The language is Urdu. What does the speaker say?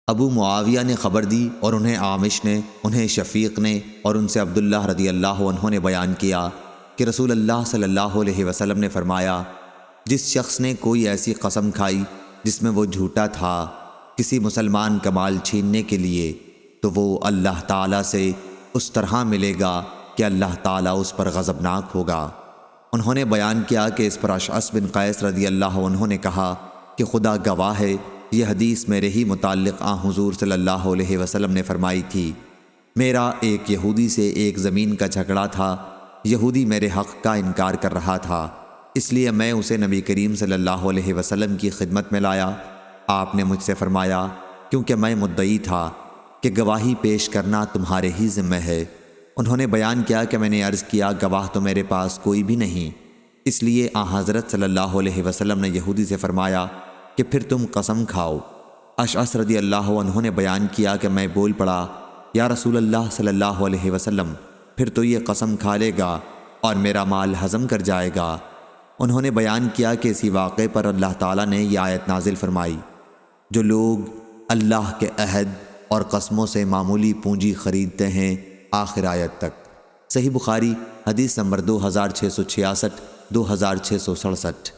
ابو معاویہ نے خبر دی اور انہیں عامش نے، انہیں شفیق نے اور ان سے عبداللہ رضی اللہ عنہ نے بیان کیا کہ رسول اللہ صلی اللہ علیہ وسلم نے فرمایا، جس شخص نے کوئی ایسی قسم کھائی جس میں وہ جھوٹا تھا کسی مسلمان کا مال چھیننے کے لیے، تو وہ اللہ تعالیٰ سے اس طرح ملے گا کہ اللہ تعالیٰ اس پر غضبناک ہوگا۔ انہوں نے بیان کیا کہ اس پر اشعث بن قیس رضی اللہ عنہ نے کہا کہ خدا گواہ ہے، یہ حدیث میرے ہی متعلق حضور صلی اللہ علیہ وسلم نے فرمائی تھی۔ میرا ایک یہودی سے ایک زمین کا جھگڑا تھا، یہودی میرے حق کا انکار کر رہا تھا، اس لیے میں اسے نبی کریم صلی اللہ علیہ وسلم کی خدمت میں لایا۔ آپ نے مجھ سے فرمایا، کیونکہ میں مدعی تھا کہ گواہی پیش کرنا تمہارے ہی ذمہ ہے۔ انہوں نے بیان کیا کہ میں نے عرض کیا، گواہ تو میرے پاس کوئی بھی نہیں، اس لیے حضرت صلی اللہ علیہ وسلم نے یہودی سے فرمایا کہ پھر تم قسم کھاؤ۔ اشعث رضی اللہ عنہ نے بیان کیا کہ میں بول پڑا، یا رسول اللہ صلی اللہ علیہ وسلم، پھر تو یہ قسم کھا لے گا اور میرا مال ہضم کر جائے گا۔ انہوں نے بیان کیا کہ اسی واقعے پر اللہ تعالیٰ نے یہ آیت نازل فرمائی، جو لوگ اللہ کے عہد اور قسموں سے معمولی پونجی خریدتے ہیں، آخر آیت تک۔ صحیح بخاری حدیث نمبر 2666 2667۔